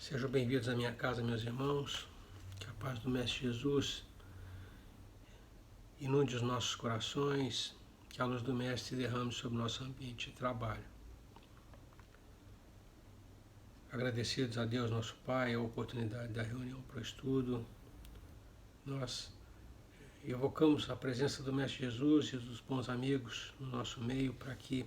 Sejam bem-vindos à minha casa, meus irmãos. Que a paz do Mestre Jesus inunde os nossos corações, que a luz do Mestre se derrame sobre o nosso ambiente de trabalho. Agradecidos a Deus, nosso Pai, a oportunidade da reunião para o estudo, nós evocamos a presença do Mestre Jesus e dos bons amigos no nosso meio para que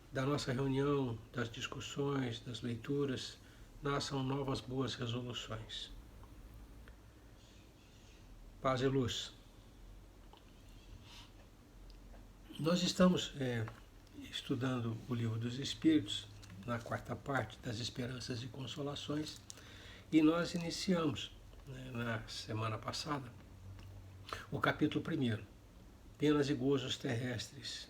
da nossa reunião, das discussões, das leituras, nasçam novas boas resoluções. Paz e luz. Nós estamos estudando o Livro dos Espíritos, na quarta parte das Esperanças e Consolações, e nós iniciamos, na semana passada, o capítulo 1, Penas e Gozos Terrestres.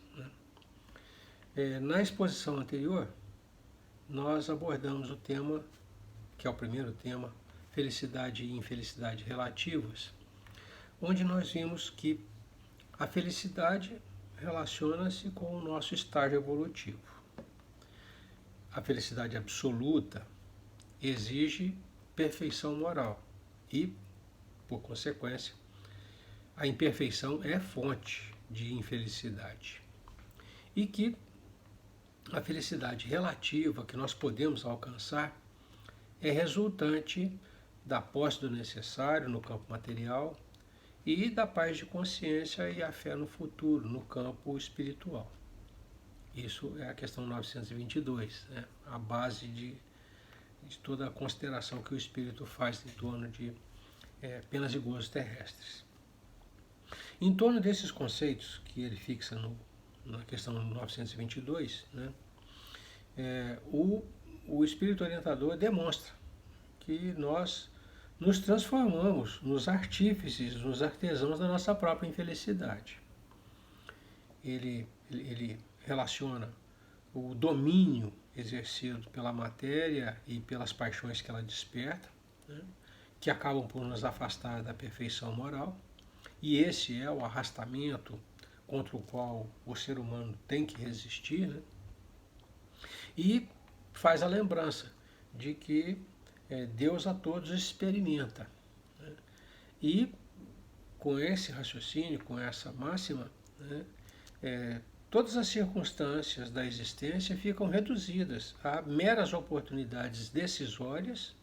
Na exposição anterior, nós abordamos o tema, que é o primeiro tema, Felicidade e Infelicidade Relativas, onde nós vimos que a felicidade relaciona-se com o nosso estágio evolutivo. A felicidade absoluta exige perfeição moral e, por consequência, a imperfeição é fonte de infelicidade. E que a felicidade relativa que nós podemos alcançar é resultante da posse do necessário no campo material e da paz de consciência e a fé no futuro, no campo espiritual. Isso é a questão 922, a base de toda a consideração que o Espírito faz em torno de penas e gozos terrestres. Em torno desses conceitos que ele fixa na questão 922, o Espírito Orientador demonstra que nós nos transformamos nos artífices, nos artesãos da nossa própria infelicidade. Ele relaciona o domínio exercido pela matéria e pelas paixões que ela desperta, que acabam por nos afastar da perfeição moral, e esse é o arrastamento contra o qual o ser humano tem que resistir, e faz a lembrança de que Deus a todos experimenta. E com esse raciocínio, com essa máxima, todas as circunstâncias da existência ficam reduzidas a meras oportunidades decisórias,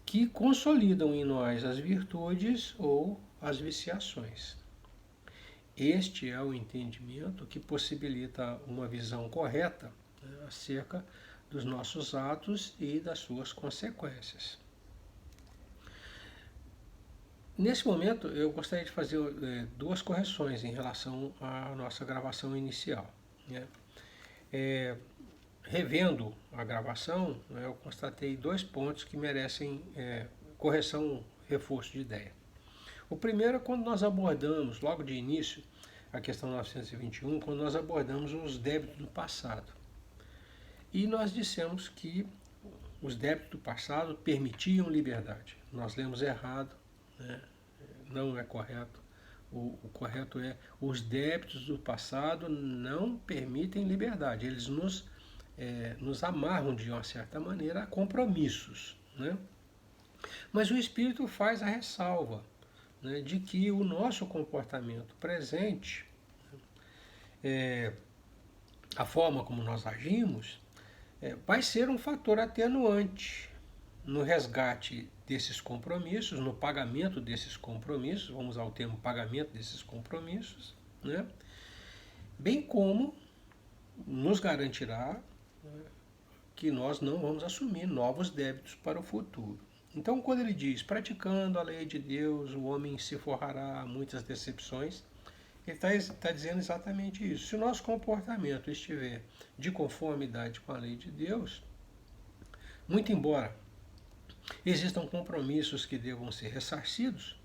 que consolidam em nós as virtudes ou as viciações. Este é o entendimento que possibilita uma visão correta acerca dos nossos atos e das suas consequências. Nesse momento, eu gostaria de fazer duas correções em relação à nossa gravação inicial. Revendo a gravação, eu constatei dois pontos que merecem correção, reforço de ideia. O primeiro é quando nós abordamos, logo de início, a questão 921, quando nós abordamos os débitos do passado. E nós dissemos que os débitos do passado permitiam liberdade. Nós lemos errado, não é correto. O correto é: os débitos do passado não permitem liberdade. Eles nos amarram de uma certa maneira a compromissos. Mas o Espírito faz a ressalva de que o nosso comportamento presente, a forma como nós agimos, vai ser um fator atenuante no resgate desses compromissos, no pagamento desses compromissos, vamos usar o termo pagamento desses compromissos, bem como nos garantirá que nós não vamos assumir novos débitos para o futuro. Então, quando ele diz, praticando a lei de Deus, o homem se forrará a muitas decepções, ele está dizendo exatamente isso. Se o nosso comportamento estiver de conformidade com a lei de Deus, muito embora existam compromissos que devam ser ressarcidos,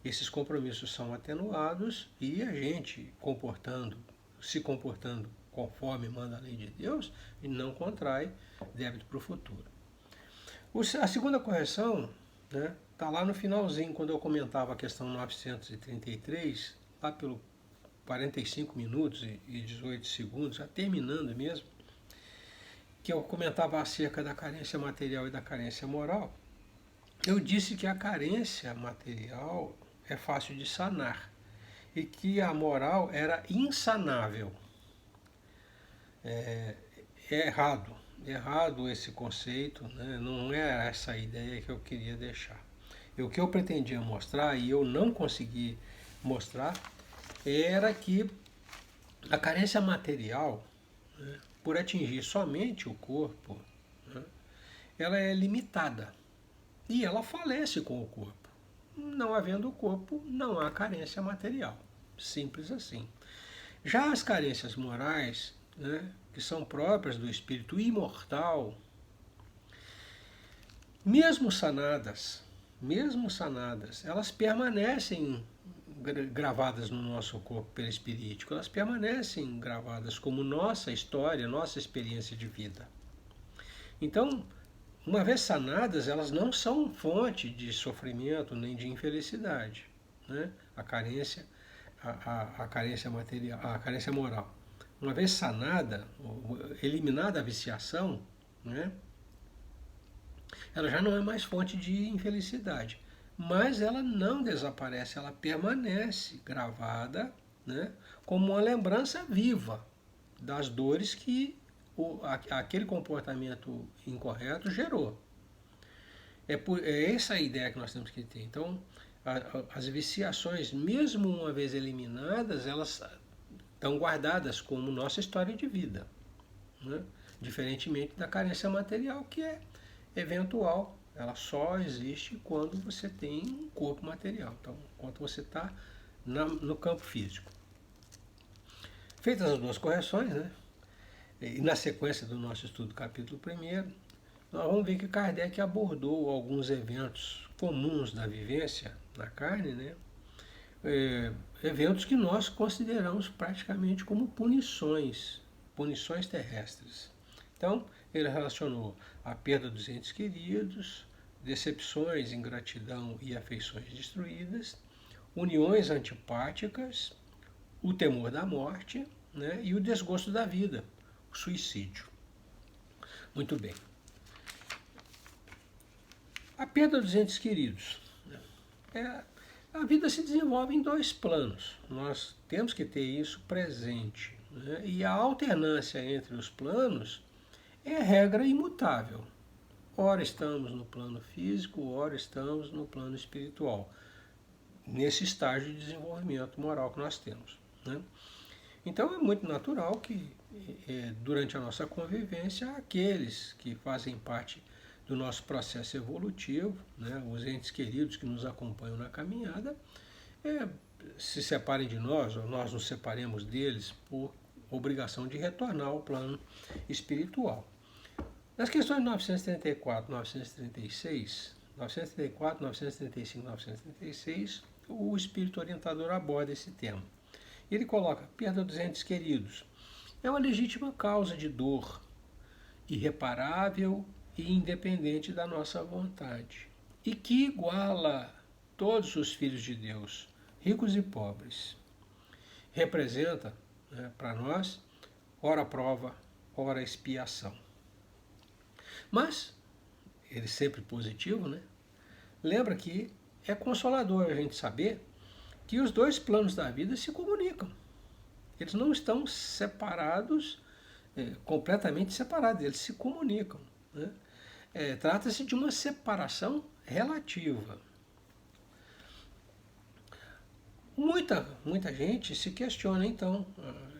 esses compromissos são atenuados e a gente se comportando conforme manda a lei de Deus, e não contrai débito para o futuro. A segunda correção está lá no finalzinho, quando eu comentava a questão 933, lá pelo 45 minutos e 18 segundos, já terminando mesmo, que eu comentava acerca da carência material e da carência moral, eu disse que a carência material é fácil de sanar e que a moral era insanável. É errado esse conceito, né? Não é essa a ideia que eu queria deixar. O que eu pretendia mostrar, e eu não consegui mostrar, era que a carência material, né, por atingir somente o corpo, né, ela é limitada e ela falece com o corpo. Não havendo o corpo, não há carência material. Simples assim. Já as carências morais, né, que são próprias do espírito imortal, mesmo sanadas, elas permanecem gravadas no nosso corpo perispirítico, elas permanecem gravadas como nossa história, nossa experiência de vida. Então, uma vez sanadas, elas não são fonte de sofrimento nem de infelicidade, né? A carência material, a carência moral. Uma vez sanada, eliminada a viciação, né? Ela já não é mais fonte de infelicidade. Mas ela não desaparece, ela permanece gravada, né, como uma lembrança viva das dores que aquele comportamento incorreto gerou. É essa a ideia que nós temos que ter. Então, as viciações, mesmo uma vez eliminadas, elas estão guardadas como nossa história de vida, né? Diferentemente da carência material, que é eventual. Ela só existe quando você tem um corpo material, então, quando você está no campo físico. Feitas as duas correções, né? E na sequência do nosso estudo do capítulo 1, nós vamos ver que Kardec abordou alguns eventos comuns da vivência na carne, né? Eventos que nós consideramos praticamente como punições terrestres. Então, ele relacionou a perda dos entes queridos, decepções, ingratidão e afeições destruídas, uniões antipáticas, o temor da morte, né, e o desgosto da vida, o suicídio. Muito bem. A perda dos entes queridos. A vida se desenvolve em dois planos. Nós temos que ter isso presente, né? E a alternância entre os planos é regra imutável. Ora estamos no plano físico, ora estamos no plano espiritual, nesse estágio de desenvolvimento moral que nós temos, né? Então é muito natural que durante a nossa convivência aqueles que fazem parte do nosso processo evolutivo, né, os entes queridos que nos acompanham na caminhada, se separem de nós, ou nós nos separemos deles por obrigação de retornar ao plano espiritual. Nas questões 934, 936, 934, 935, 936, o espírito orientador aborda esse tema. Ele coloca: perda dos entes queridos é uma legítima causa de dor, irreparável e independente da nossa vontade, e que iguala todos os filhos de Deus, ricos e pobres. Representa, né, para nós, ora prova, ora expiação. Mas, ele sempre positivo, né? Lembra que é consolador a gente saber que os dois planos da vida se comunicam. Eles não estão separados, completamente separados, eles se comunicam, né? Trata-se de uma separação relativa. Muita gente se questiona, então,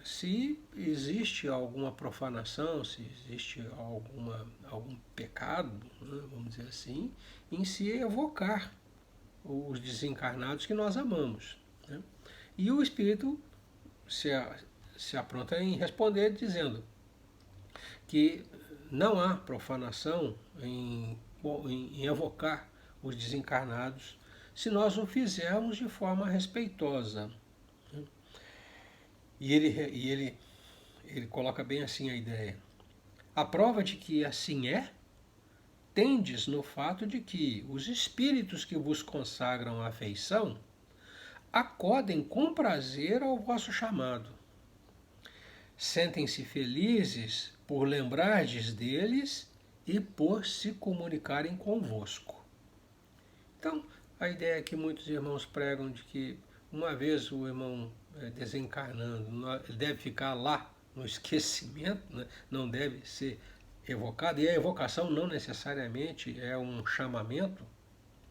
se existe alguma profanação, se existe algum pecado, né, vamos dizer assim, em se evocar os desencarnados que nós amamos, né? E o Espírito se apronta em responder dizendo que não há profanação em evocar os desencarnados se nós o fizermos de forma respeitosa. E ele coloca bem assim a ideia. A prova de que assim tendes no fato de que os espíritos que vos consagram a afeição acodem com prazer ao vosso chamado. Sentem-se felizes por lembrardes deles e por se comunicarem convosco. Então, a ideia que muitos irmãos pregam de que uma vez o irmão desencarnando, ele deve ficar lá no esquecimento, né? Não deve ser evocado, e a evocação não necessariamente é um chamamento,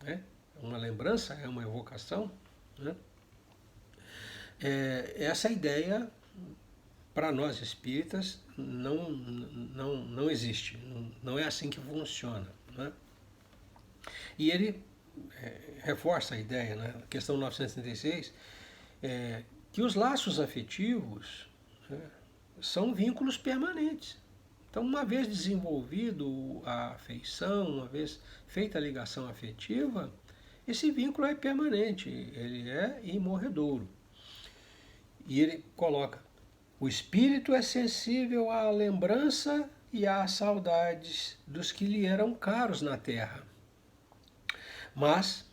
né? Uma lembrança, é uma evocação, né? Essa ideia, para nós espíritas, não existe, não é assim que funciona, né? E ele reforça a ideia, né? A questão 936, que os laços afetivos, né, são vínculos permanentes. Então, uma vez desenvolvido a afeição, uma vez feita a ligação afetiva, esse vínculo é permanente, ele é imorredouro. E ele coloca: o espírito é sensível à lembrança e às saudades dos que lhe eram caros na terra. Mas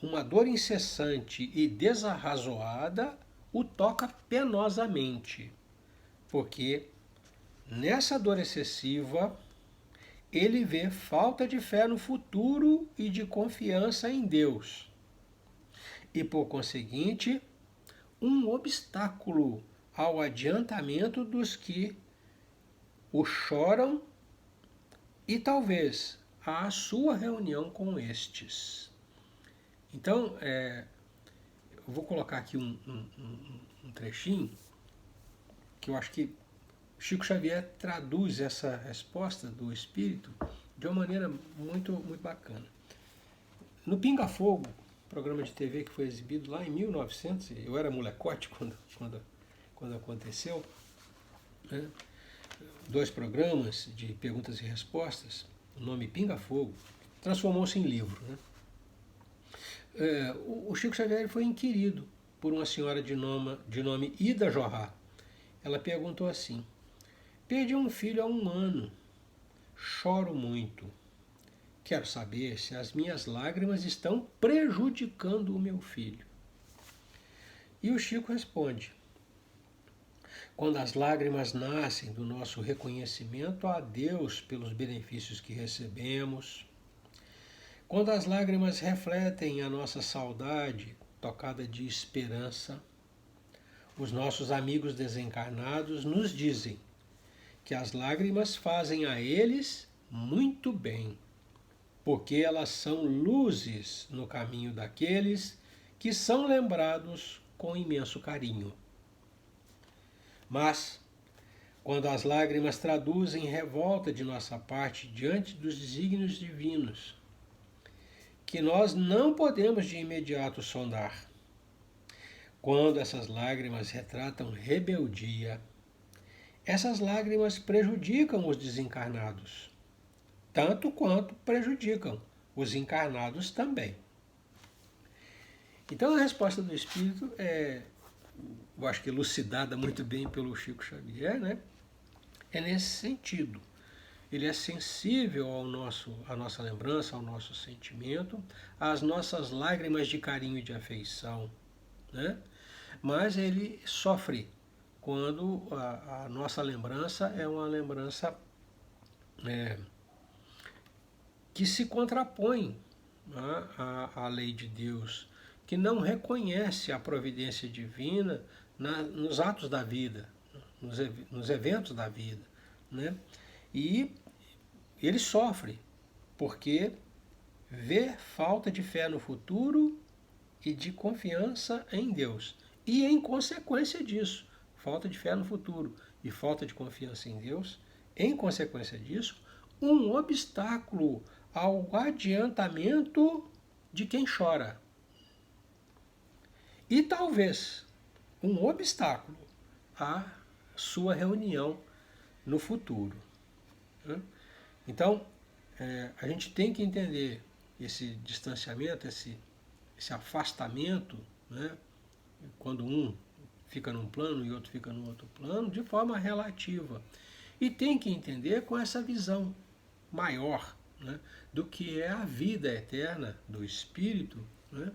uma dor incessante e desarrazoada o toca penosamente, porque nessa dor excessiva ele vê falta de fé no futuro e de confiança em Deus, e por conseguinte um obstáculo ao adiantamento dos que o choram e talvez à sua reunião com estes. Então, eu vou colocar aqui um trechinho que eu acho que Chico Xavier traduz essa resposta do Espírito de uma maneira muito, muito bacana. No Pinga Fogo, programa de TV que foi exibido lá em 1900, eu era molecote quando aconteceu, né? 2 programas de perguntas e respostas, o nome Pinga Fogo, transformou-se em livro, né? O Chico Xavier foi inquirido por uma senhora de nome Ida Jorrá. Ela perguntou assim: perdi um filho há 1 ano, choro muito. Quero saber se as minhas lágrimas estão prejudicando o meu filho. E o Chico responde: quando as lágrimas nascem do nosso reconhecimento a Deus pelos benefícios que recebemos, quando as lágrimas refletem a nossa saudade tocada de esperança, os nossos amigos desencarnados nos dizem que as lágrimas fazem a eles muito bem, porque elas são luzes no caminho daqueles que são lembrados com imenso carinho. Mas, quando as lágrimas traduzem revolta de nossa parte diante dos desígnios divinos, que nós não podemos de imediato sondar, quando essas lágrimas retratam rebeldia, essas lágrimas prejudicam os desencarnados, tanto quanto prejudicam os encarnados também. Então a resposta do Espírito eu acho que elucidada muito bem pelo Chico Xavier, né? É nesse sentido. Ele é sensível à nossa lembrança, ao nosso sentimento, às nossas lágrimas de carinho e de afeição, né? Mas ele sofre quando a nossa lembrança é uma lembrança que se contrapõe, né, à lei de Deus, que não reconhece a providência divina nos atos da vida, nos eventos da vida, né? E ele sofre porque vê falta de fé no futuro e de confiança em Deus. E em consequência disso, falta de fé no futuro e falta de confiança em Deus, em consequência disso, um obstáculo ao adiantamento de quem chora. E talvez um obstáculo à sua reunião no futuro. Então, a gente tem que entender esse distanciamento, esse afastamento, né? Quando um fica num plano e outro fica no outro plano, de forma relativa. E tem que entender com essa visão maior, né, do que é a vida eterna do Espírito, né,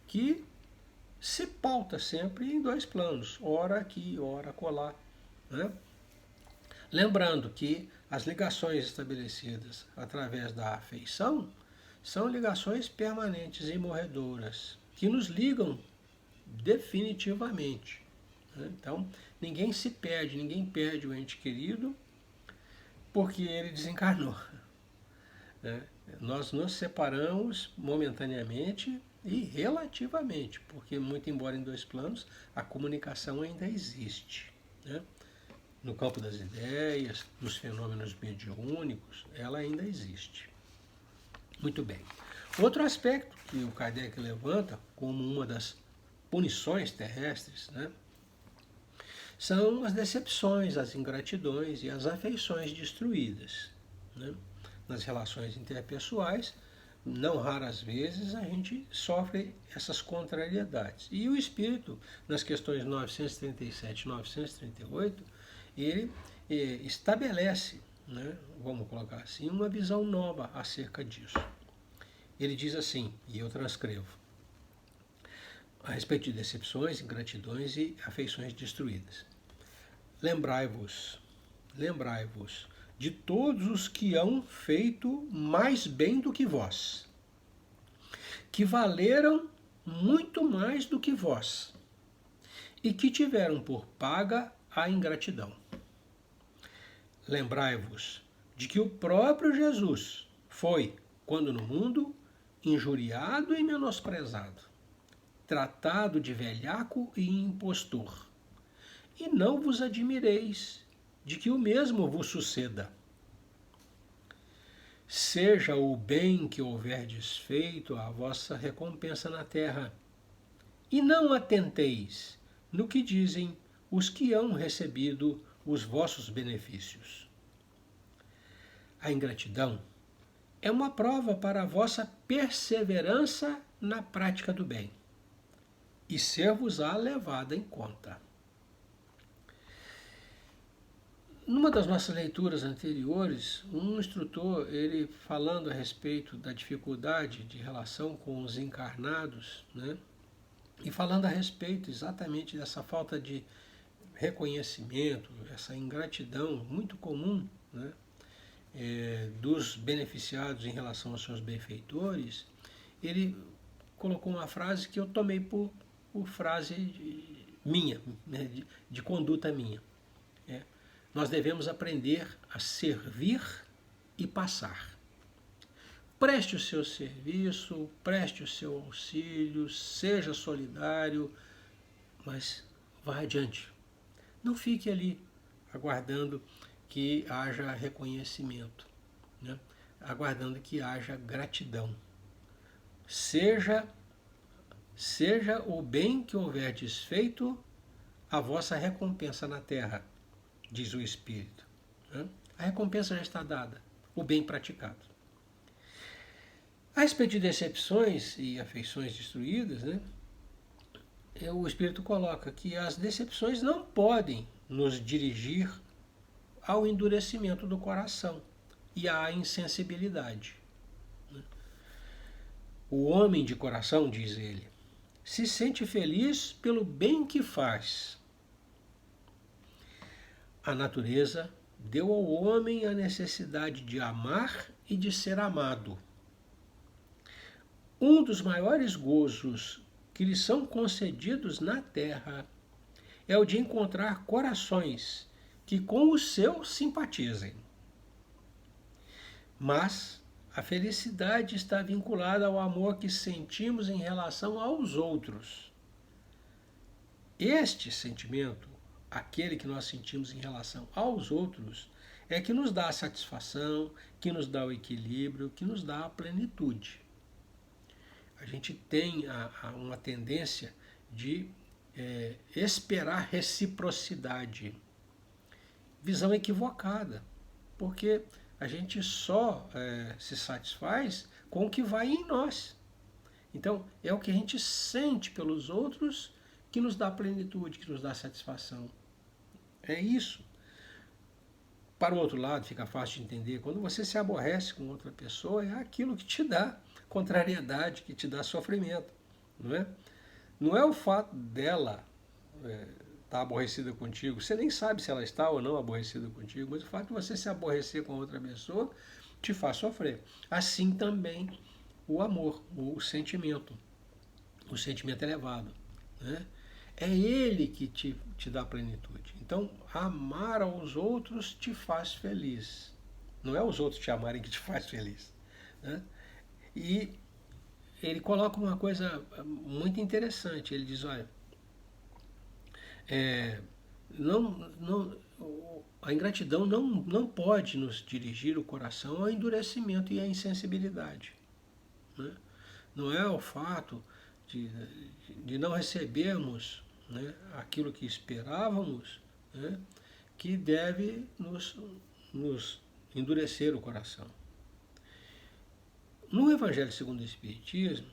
que se pauta sempre em 2 planos, ora aqui, ora acolá, né? Lembrando que as ligações estabelecidas através da afeição são ligações permanentes e morredoras, que nos ligam definitivamente. Então, ninguém se perde, ninguém perde o ente querido porque ele desencarnou. Nós nos separamos momentaneamente e relativamente, porque, muito embora em dois planos, a comunicação ainda existe. No campo das ideias, nos fenômenos mediúnicos, ela ainda existe. Muito bem. Outro aspecto que o Kardec levanta como uma das punições terrestres, são as decepções, as ingratidões e as afeições destruídas. Nas relações interpessoais, não raras vezes a gente sofre essas contrariedades. E o Espírito, nas questões 937 e 938, ele estabelece, vamos colocar assim, uma visão nova acerca disso. Ele diz assim, e eu transcrevo: a respeito de decepções, ingratidões e afeições destruídas. Lembrai-vos de todos os que hão feito mais bem do que vós, que valeram muito mais do que vós, e que tiveram por paga a ingratidão. Lembrai-vos de que o próprio Jesus foi, quando no mundo, injuriado e menosprezado, tratado de velhaco e impostor. E não vos admireis de que o mesmo vos suceda. Seja o bem que houverdes feito a vossa recompensa na terra, e não atenteis no que dizem os que hão recebido os vossos benefícios. A ingratidão é uma prova para a vossa perseverança na prática do bem, e ser-vos-á levada em conta. Numa das nossas leituras anteriores, um instrutor, ele falando a respeito da dificuldade de relação com os encarnados, e falando a respeito exatamente dessa falta de reconhecimento, essa ingratidão muito comum, dos beneficiados em relação aos seus benfeitores, ele colocou uma frase que eu tomei por frase minha, de conduta minha. Nós devemos aprender a servir e passar. Preste o seu serviço, preste o seu auxílio, seja solidário, mas vá adiante. Não fique ali aguardando que haja reconhecimento, aguardando que haja gratidão. Seja o bem que houverdes feito a vossa recompensa na terra, diz o Espírito. A recompensa já está dada, o bem praticado. A respeito de decepções e afeições destruídas, o Espírito coloca que as decepções não podem nos dirigir ao endurecimento do coração e à insensibilidade. O homem de coração, diz ele, se sente feliz pelo bem que faz. A natureza deu ao homem a necessidade de amar e de ser amado. Um dos maiores gozos que lhe são concedidos na terra é o de encontrar corações que com o seu simpatizem. Mas a felicidade está vinculada ao amor que sentimos em relação aos outros. Este sentimento, aquele que nós sentimos em relação aos outros, é que nos dá a satisfação, que nos dá o equilíbrio, que nos dá a plenitude. A gente tem uma tendência de esperar reciprocidade. Visão equivocada, porque a gente só se satisfaz com o que vai em nós. Então, é o que a gente sente pelos outros que nos dá plenitude, que nos dá satisfação. É isso. Para o outro lado, fica fácil de entender, quando você se aborrece com outra pessoa, é aquilo que te dá contrariedade, que te dá sofrimento. Não é o fato dela está aborrecida contigo. Você nem sabe se ela está ou não aborrecida contigo, mas o fato de você se aborrecer com outra pessoa te faz sofrer. Assim também o amor, o sentimento elevado, né? É ele que te dá plenitude. Então, amar aos outros te faz feliz. Não é os outros te amarem que te faz feliz, né? E ele coloca uma coisa muito interessante. Ele diz, olha, a ingratidão não pode nos dirigir o coração ao endurecimento e à insensibilidade, né? Não é o fato de não recebermos, né, aquilo que esperávamos, né, que deve nos endurecer o coração. No Evangelho segundo o Espiritismo,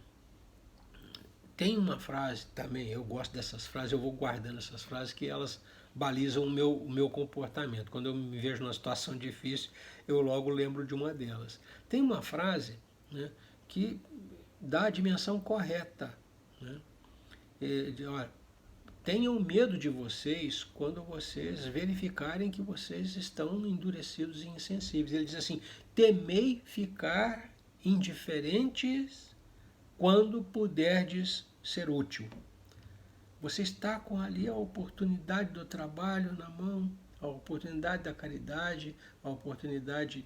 tem uma frase também, eu gosto dessas frases, eu vou guardando essas frases que elas balizam o meu comportamento. Quando eu me vejo numa situação difícil, eu logo lembro de uma delas. Tem uma frase, né, que dá a dimensão correta, né? Olha, tenham medo de vocês quando vocês verificarem que vocês estão endurecidos e insensíveis. Ele diz assim, temei ficar indiferentes quando puderdes ser útil. Você está com ali a oportunidade do trabalho na mão, a oportunidade da caridade, a oportunidade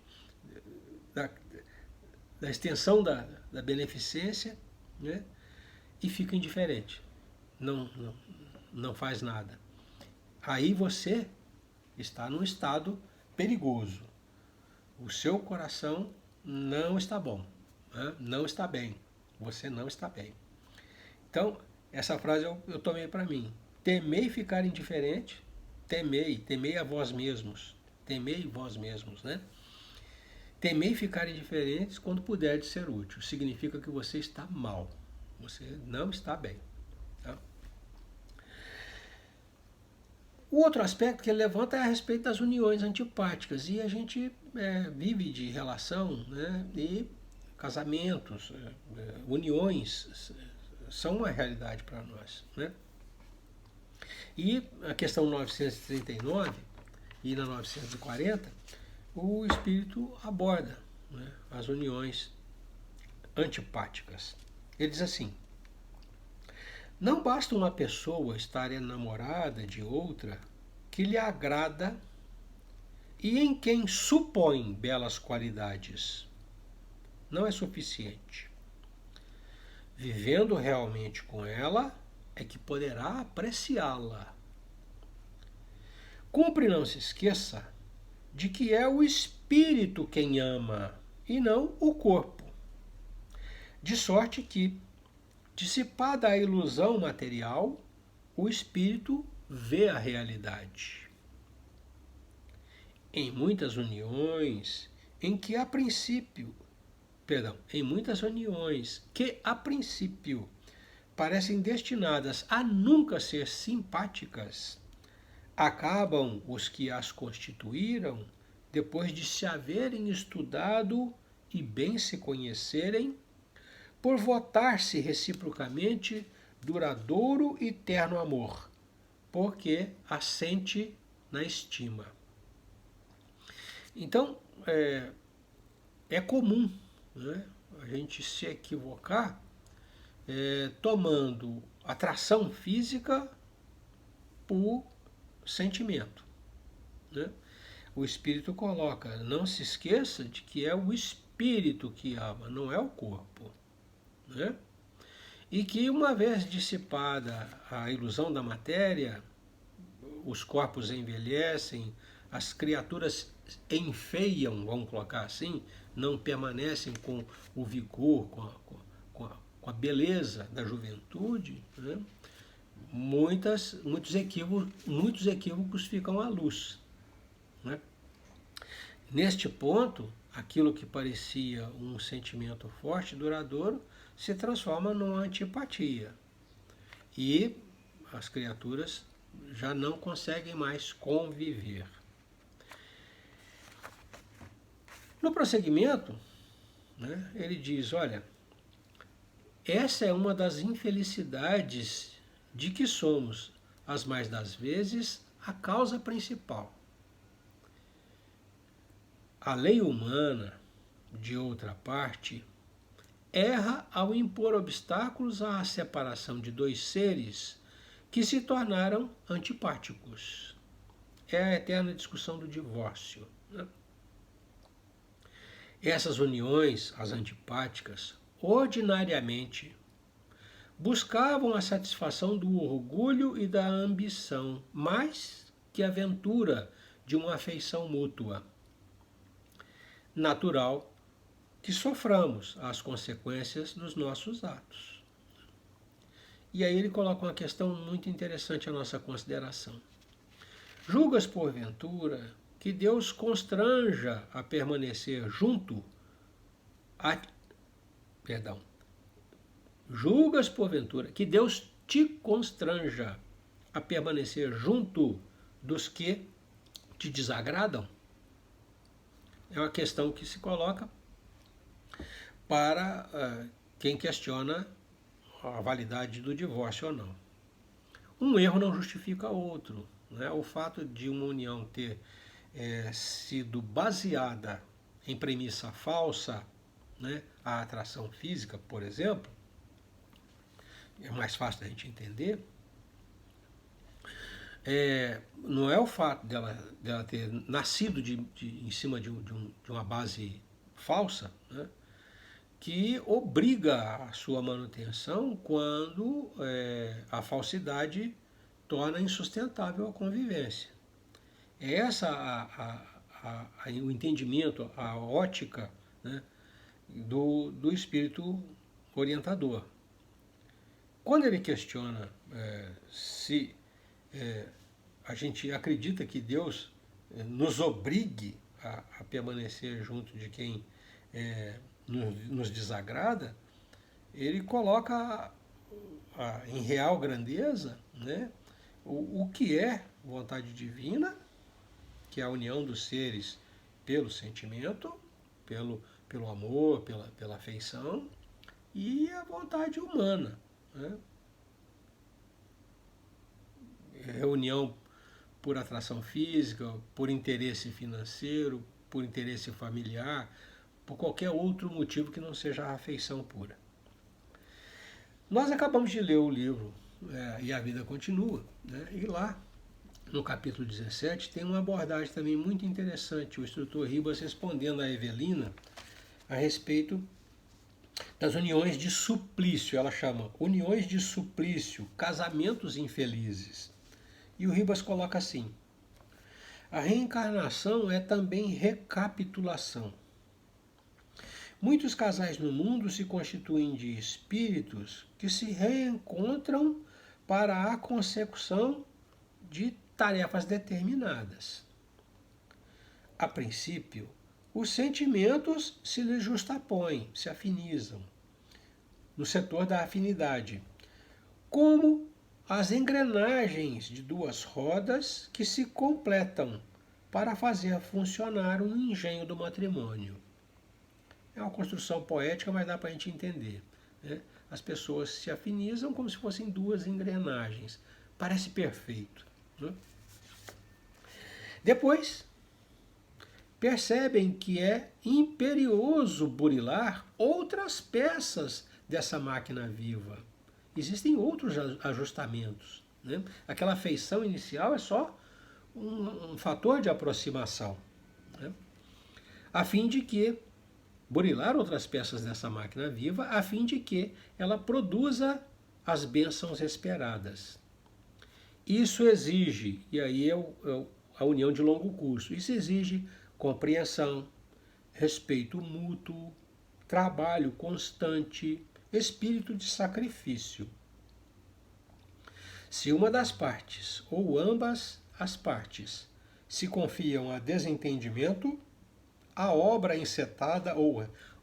da extensão da beneficência, né? E fica indiferente. Não faz nada. Aí você está num estado perigoso. O seu coração não está bom, né? Não está bem. Você não está bem. Então, essa frase eu tomei para mim. Temei ficar indiferente, temei a vós mesmos. Temei vós mesmos, né? Temei ficar indiferentes quando puderdes ser útil. Significa que você está mal. Você não está bem. Tá? O outro aspecto que ele levanta é a respeito das uniões antipáticas. E a gente vive de relação, né? E casamentos, uniões são uma realidade para nós, né? E a questão 939 e na 940, o Espírito aborda, né, as uniões antipáticas. Ele diz assim, não basta uma pessoa estar enamorada de outra que lhe agrada e em quem supõe belas qualidades. Não é suficiente. Vivendo realmente com ela, é que poderá apreciá-la. Cumpre não se esqueça de que é o espírito quem ama e não o corpo. De sorte que, dissipada a ilusão material, o espírito vê a realidade. Em muitas uniões em muitas uniões que a princípio parecem destinadas a nunca ser simpáticas, acabam os que as constituíram, depois de se haverem estudado e bem se conhecerem, por votar-se reciprocamente duradouro e terno amor, porque assente na estima. Então, é comum, né, a gente se equivocar tomando atração física por sentimento, né? O Espírito coloca, não se esqueça de que é o Espírito que ama, não é o corpo, né? E que uma vez dissipada a ilusão da matéria, os corpos envelhecem, as criaturas enfeiam, vamos colocar assim, não permanecem com o vigor, com a beleza da juventude, né? Muitos equívocos ficam à luz, né? Neste ponto, aquilo que parecia um sentimento forte e duradouro se transforma numa antipatia. E as criaturas já não conseguem mais conviver. No prosseguimento, né, ele diz, olha, essa é uma das infelicidades de que somos, as mais das vezes, a causa principal. A lei humana, de outra parte, erra ao impor obstáculos à separação de dois seres que se tornaram antipáticos. É a eterna discussão do divórcio. Essas uniões, as antipáticas, ordinariamente buscavam a satisfação do orgulho e da ambição, mais que a aventura de uma afeição mútua. Natural que soframos as consequências dos nossos atos. E aí ele coloca uma questão muito interessante à nossa consideração. Julgas, porventura, que Deus constranja a permanecer junto a... Perdão. Julgas, porventura, que Deus te constranja a permanecer junto dos que te desagradam? É uma questão que se coloca para quem questiona a validade do divórcio ou não. Um erro não justifica outro. Né? O fato de uma união ter sido baseada em premissa falsa, né? A atração física, por exemplo, é mais fácil da gente entender. Não é o fato dela ter nascido em cima de uma base falsa, né? Que obriga a sua manutenção quando a falsidade torna insustentável a convivência. É o entendimento, a ótica, né, do espírito orientador. Quando ele questiona se a gente acredita que Deus nos obrigue a permanecer junto de quem nos desagrada, ele coloca em real grandeza, né, o que é vontade divina, que é a união dos seres pelo sentimento, pelo amor, pela afeição, e a vontade humana. Né? Reunião por atração física, por interesse financeiro, por interesse familiar, por qualquer outro motivo que não seja a afeição pura. Nós acabamos de ler o livro E a Vida Continua, né? E lá, no capítulo 17, tem uma abordagem também muito interessante, o instrutor Ribas respondendo a Evelina a respeito das uniões de suplício. Ela chama uniões de suplício, casamentos infelizes. E o Ribas coloca assim: a reencarnação é também recapitulação. Muitos casais no mundo se constituem de espíritos que se reencontram para a consecução de tarefas determinadas. A princípio, os sentimentos se lhes justapõem, se afinizam, no setor da afinidade, como as engrenagens de duas rodas que se completam para fazer funcionar um engenho do matrimônio. É uma construção poética, mas dá para a gente entender. Né? As pessoas se afinizam como se fossem duas engrenagens. Parece perfeito. Né? Depois, percebem que é imperioso burilar outras peças dessa máquina viva. Existem outros ajustamentos. Né? Aquela afeição inicial é só um fator de aproximação. Né? A fim de que burilar outras peças dessa máquina viva, a fim de que ela produza as bênçãos esperadas. Isso exige, e aí é a união de longo curso, isso exige compreensão, respeito mútuo, trabalho constante, espírito de sacrifício. Se uma das partes, ou ambas as partes, se confiam a desentendimento, a obra encetada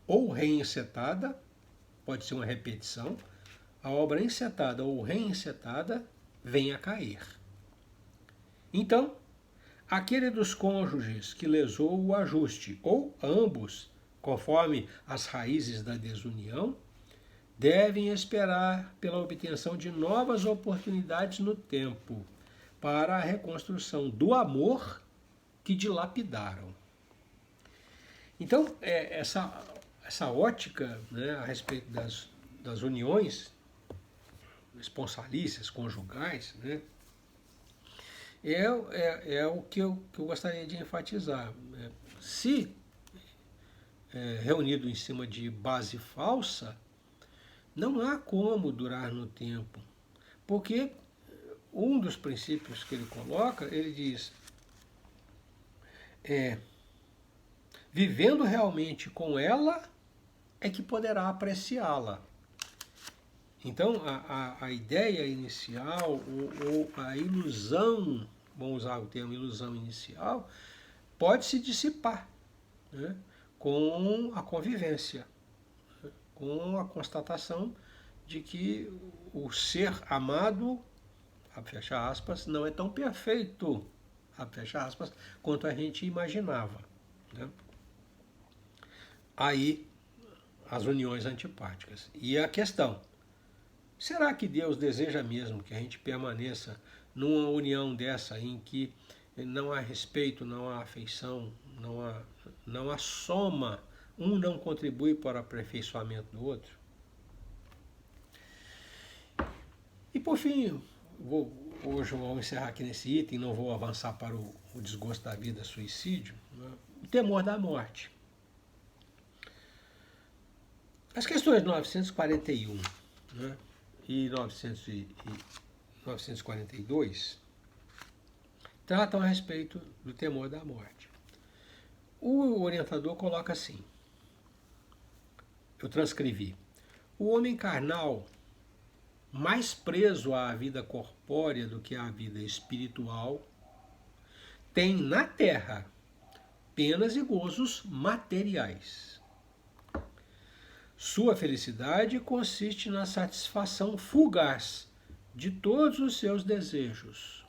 ou reencetada, pode ser uma repetição, a obra encetada ou reencetada vem a cair. Então, aquele dos cônjuges que lesou o ajuste, ou ambos, conforme as raízes da desunião, devem esperar pela obtenção de novas oportunidades no tempo, para a reconstrução do amor que dilapidaram. Então, essa ótica, né, a respeito das uniões esponsalícias, conjugais, né, é o que eu gostaria de enfatizar. Se reunido em cima de base falsa, não há como durar no tempo, porque um dos princípios que ele coloca, ele diz, vivendo realmente com ela é que poderá apreciá-la. Então, a ideia inicial, ou a ilusão, vamos usar o termo ilusão inicial, pode se dissipar, né, com a convivência, com a constatação de que o ser amado, fecha aspas, não é tão perfeito, fecha aspas, quanto a gente imaginava, né? Aí, as uniões antipáticas. E a questão, será que Deus deseja mesmo que a gente permaneça numa união dessa em que não há respeito, não há afeição, não há soma, um não contribui para o aperfeiçoamento do outro? E por fim, hoje vou encerrar aqui nesse item, não vou avançar para o desgosto da vida, suicídio, né? O temor da morte. As questões 941, né, e 942 tratam a respeito do temor da morte. O orientador coloca assim, eu transcrevi, o homem carnal, mais preso à vida corpórea do que à vida espiritual, tem na terra penas e gozos materiais. Sua felicidade consiste na satisfação fugaz de todos os seus desejos.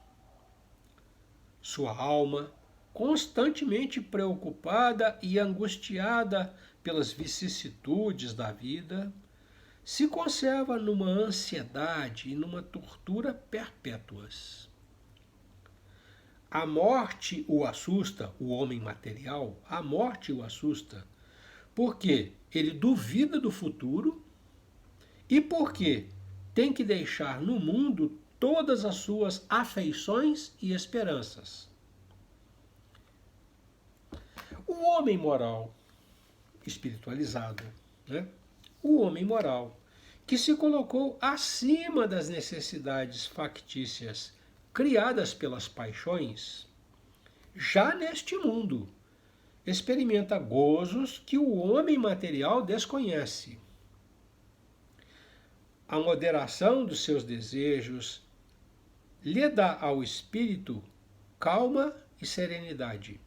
Sua alma, constantemente preocupada e angustiada pelas vicissitudes da vida, se conserva numa ansiedade e numa tortura perpétuas. A morte o assusta, o homem material, a morte o assusta, porque ele duvida do futuro e porque tem que deixar no mundo todas as suas afeições e esperanças. O homem moral, espiritualizado, né? O homem moral, que se colocou acima das necessidades factícias criadas pelas paixões, já neste mundo, experimenta gozos que o homem material desconhece. A moderação dos seus desejos lhe dá ao espírito calma e serenidade.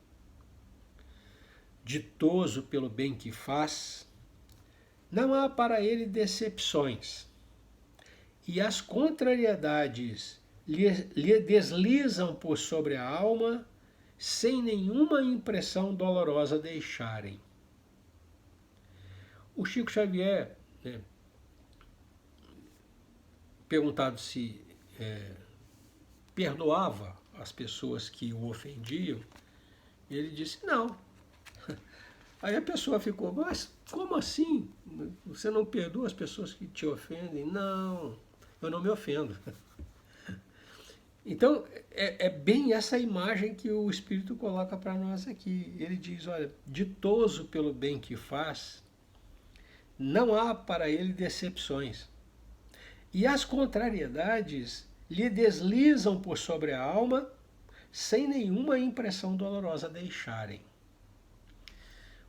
Ditoso pelo bem que faz, não há para ele decepções, e as contrariedades lhe deslizam por sobre a alma sem nenhuma impressão dolorosa deixarem. O Chico Xavier, né, perguntado se perdoava as pessoas que o ofendiam, ele disse não. Aí a pessoa ficou, mas como assim? Você não perdoa as pessoas que te ofendem? Não, eu não me ofendo. Então, é bem essa imagem que o Espírito coloca para nós aqui. Ele diz, olha, ditoso pelo bem que faz, não há para ele decepções. E as contrariedades lhe deslizam por sobre a alma, sem nenhuma impressão dolorosa deixarem.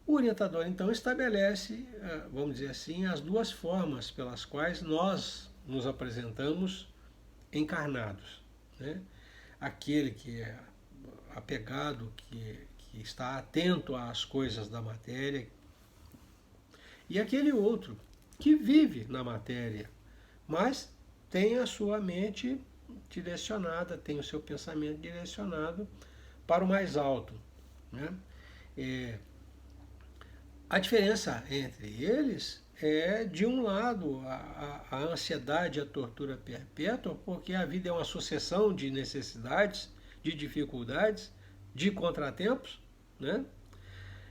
O orientador, então, estabelece, vamos dizer assim, as duas formas pelas quais nós nos apresentamos encarnados, né? Aquele que é apegado, que está atento às coisas da matéria, e aquele outro que vive na matéria, mas tem a sua mente direcionada, tem o seu pensamento direcionado para o mais alto, né? A diferença entre eles é, de um lado, a ansiedade, a tortura perpétua, porque a vida é uma sucessão de necessidades, de dificuldades, de contratempos, né?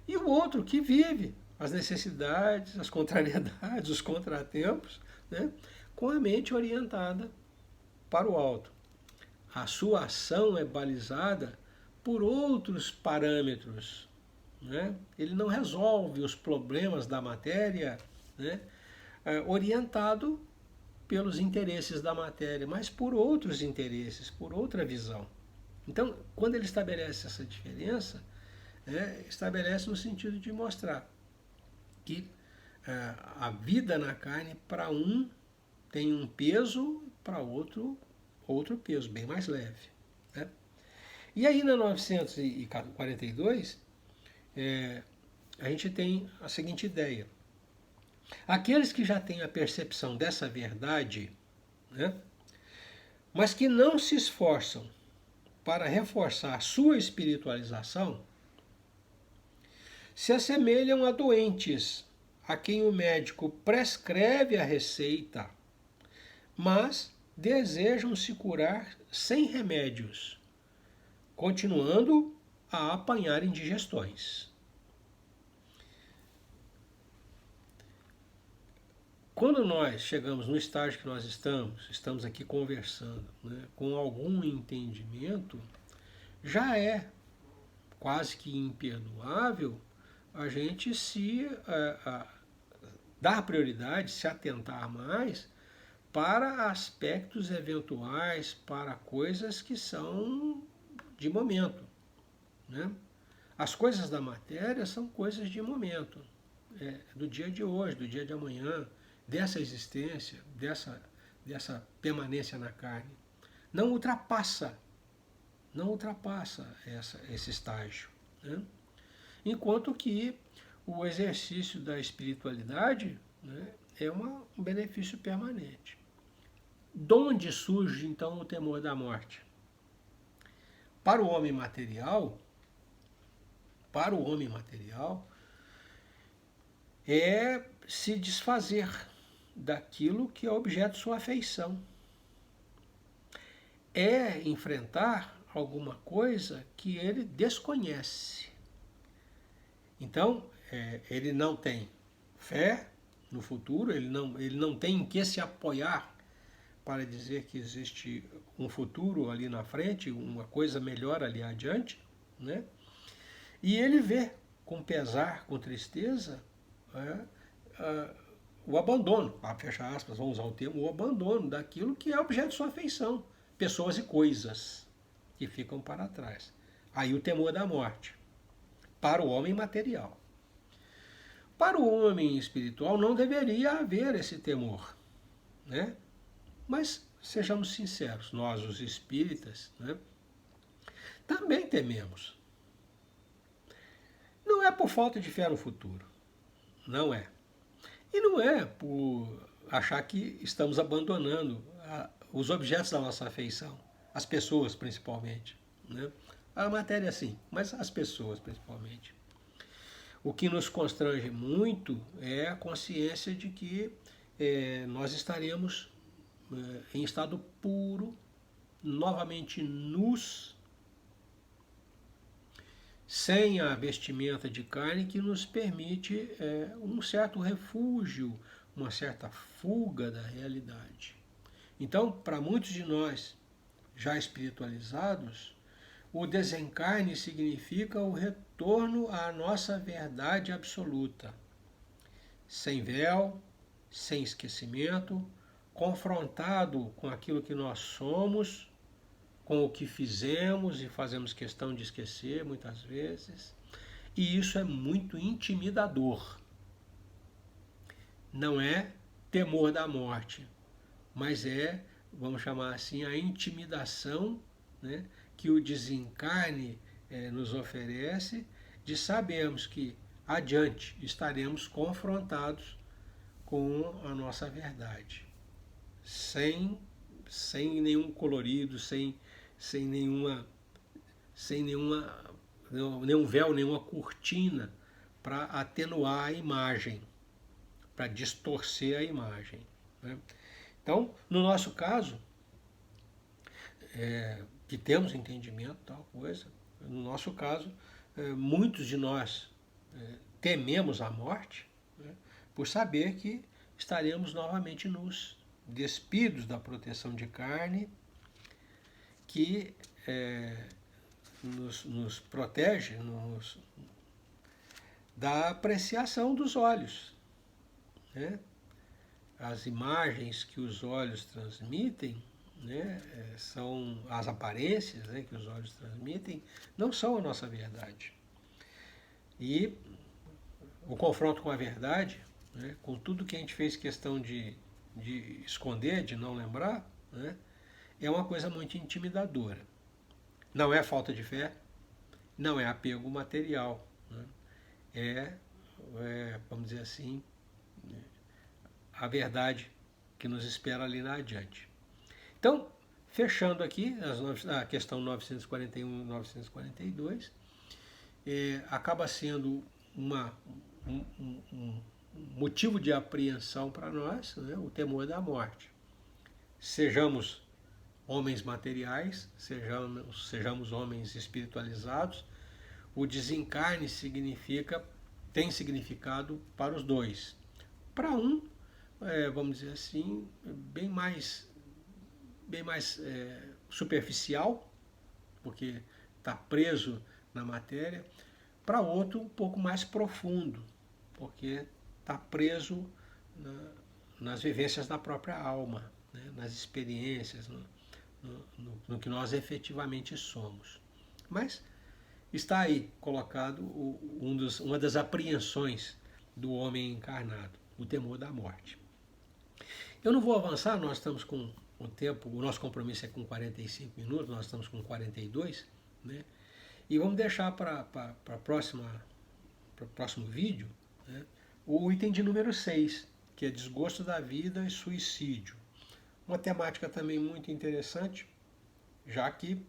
E o outro que vive as necessidades, as contrariedades, os contratempos, né? Com a mente orientada para o alto. A sua ação é balizada por outros parâmetros, né? Ele não resolve os problemas da matéria, né? Orientado pelos interesses da matéria, mas por outros interesses, por outra visão. Então, quando ele estabelece essa diferença, estabelece no sentido de mostrar que a vida na carne, para um, tem um peso, para outro peso, bem mais leve. Né? E aí, na 942, a gente tem a seguinte ideia. Aqueles que já têm a percepção dessa verdade, né, mas que não se esforçam para reforçar sua espiritualização, se assemelham a doentes a quem o médico prescreve a receita, mas desejam se curar sem remédios, continuando a apanhar indigestões. Quando nós chegamos no estágio que nós estamos aqui conversando, né, com algum entendimento, já é quase que imperdoável a gente se dar prioridade, se atentar mais para aspectos eventuais, para coisas que são de momento. Né? As coisas da matéria são coisas de momento, do dia de hoje, do dia de amanhã, dessa existência, dessa permanência na carne. Não ultrapassa esse estágio. Né? Enquanto que o exercício da espiritualidade, né, é um benefício permanente. De onde surge então o temor da morte? Para o homem material, é se desfazer daquilo que é objeto de sua afeição. É enfrentar alguma coisa que ele desconhece. Então, ele não tem fé no futuro, ele não tem em que se apoiar para dizer que existe um futuro ali na frente, uma coisa melhor ali adiante, né? E ele vê com pesar, com tristeza, o abandono, fecha aspas, vamos usar o termo, o abandono daquilo que é objeto de sua afeição, pessoas e coisas que ficam para trás. Aí o temor da morte, para o homem material. Para o homem espiritual não deveria haver esse temor, né? Mas sejamos sinceros, nós os espíritas, né, também tememos. Não é por falta de fé no futuro, não é. E não é por achar que estamos abandonando os objetos da nossa afeição, as pessoas principalmente. Né? A matéria sim, mas as pessoas principalmente. O que nos constrange muito é a consciência de que nós estaremos em estado puro, novamente nus, sem a vestimenta de carne que nos permite um certo refúgio, uma certa fuga da realidade. Então, para muitos de nós já espiritualizados, o desencarne significa o retorno à nossa verdade absoluta, sem véu, sem esquecimento, confrontado com aquilo que nós somos, com o que fizemos e fazemos questão de esquecer muitas vezes. E isso é muito intimidador. Não é temor da morte, mas é, vamos chamar assim, a intimidação, né, que o desencarne nos oferece, de sabermos que adiante estaremos confrontados com a nossa verdade, sem nenhum colorido, sem nenhum véu, nenhuma cortina para atenuar a imagem. para distorcer a imagem, né? Então, no nosso caso, que temos entendimento, tal coisa, no nosso caso, muitos de nós tememos a morte, né, por saber que estaremos novamente nos despidos da proteção de carne que nos protege da apreciação dos olhos, né? As imagens que os olhos transmitem, né, são as aparências, né, que os olhos transmitem, não são a nossa verdade. E o confronto com a verdade, né, com tudo que a gente fez questão de esconder, de não lembrar, né, é uma coisa muito intimidadora. Não é falta de fé, não é apego material, né, vamos dizer assim, a verdade que nos espera ali na adiante. Então, fechando aqui a questão 941 e 942, acaba sendo um motivo de apreensão para nós, né, o temor da morte. Sejamos homens materiais, sejamos homens espiritualizados, o desencarne tem significado para os dois. Para um, vamos dizer assim, bem mais superficial, porque está preso na matéria. Para outro, um pouco mais profundo, porque está preso nas vivências da própria alma, né, nas experiências, no que nós efetivamente somos. Mas está aí colocado uma das apreensões do homem encarnado, o temor da morte. Eu não vou avançar, nós estamos com o tempo, o nosso compromisso é com 45 minutos, nós estamos com 42, né? E vamos deixar para o próximo vídeo, né, o item de número 6, que é desgosto da vida e suicídio. Uma temática também muito interessante, já que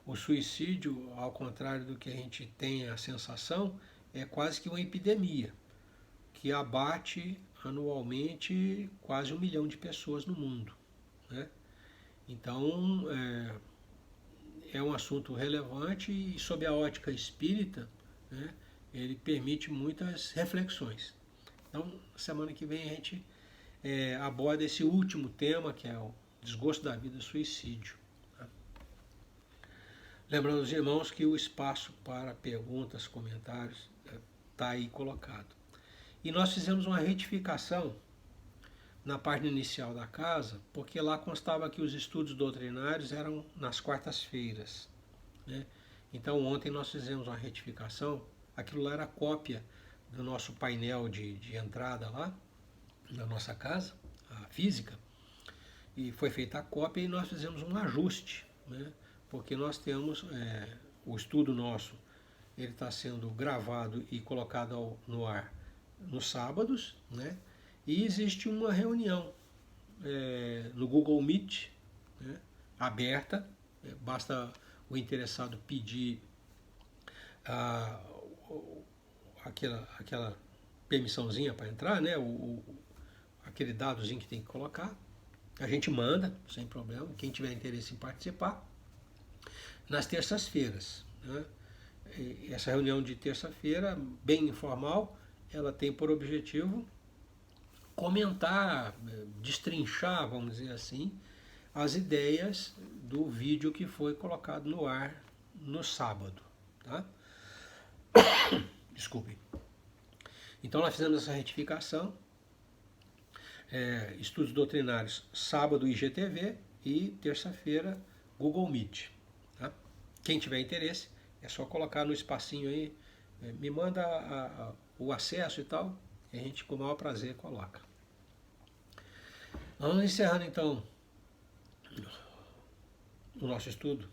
o suicídio, ao contrário do que a gente tem a sensação, é quase que uma epidemia, que abate anualmente quase 1 milhão de pessoas no mundo, né? Então, é um assunto relevante e, sob a ótica espírita, né, ele permite muitas reflexões. Então, semana que vem a gente aborda esse último tema, que é o desgosto da vida e suicídio. Tá? Lembrando os irmãos que o espaço para perguntas, comentários está aí colocado. E nós fizemos uma retificação na página inicial da casa, porque lá constava que os estudos doutrinários eram nas quartas-feiras, né? Então ontem nós fizemos uma retificação, aquilo lá era cópia do nosso painel de entrada lá, da nossa casa, a física, e foi feita a cópia e nós fizemos um ajuste, né? Porque nós temos o estudo nosso, ele está sendo gravado e colocado no ar nos sábados, né? E existe uma reunião no Google Meet, né, aberta, basta o interessado pedir aquela permissãozinha para entrar, né, aquele dadozinho que tem que colocar, a gente manda, sem problema, quem tiver interesse em participar, nas terças-feiras, né? Essa reunião de terça-feira, bem informal, ela tem por objetivo comentar, destrinchar, vamos dizer assim, as ideias do vídeo que foi colocado no ar no sábado. Tá? Desculpem. Então nós fizemos essa retificação, estudos doutrinários, sábado IGTV e terça-feira Google Meet. Tá? Quem tiver interesse, é só colocar no espacinho aí, me manda o acesso e tal, e a gente com o maior prazer coloca. Vamos encerrando então o nosso estudo,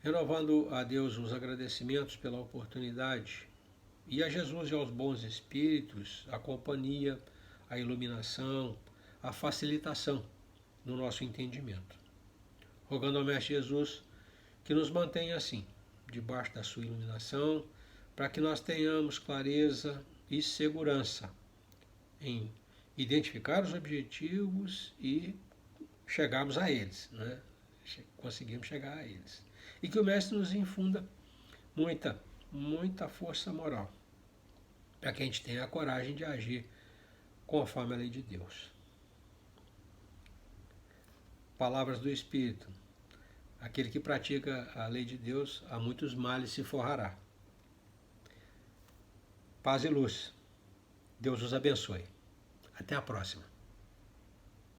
renovando a Deus os agradecimentos pela oportunidade e a Jesus e aos bons espíritos a companhia, a iluminação, a facilitação do nosso entendimento. Rogando ao Mestre Jesus que nos mantenha assim, debaixo da sua iluminação, para que nós tenhamos clareza e segurança em identificar os objetivos e chegarmos a eles, né? Conseguimos chegar a eles. E que o Mestre nos infunda muita força moral, para que a gente tenha a coragem de agir conforme a lei de Deus. Palavras do Espírito. Aquele que pratica a lei de Deus, a muitos males se forrará. Paz e luz. Deus os abençoe. Até a próxima.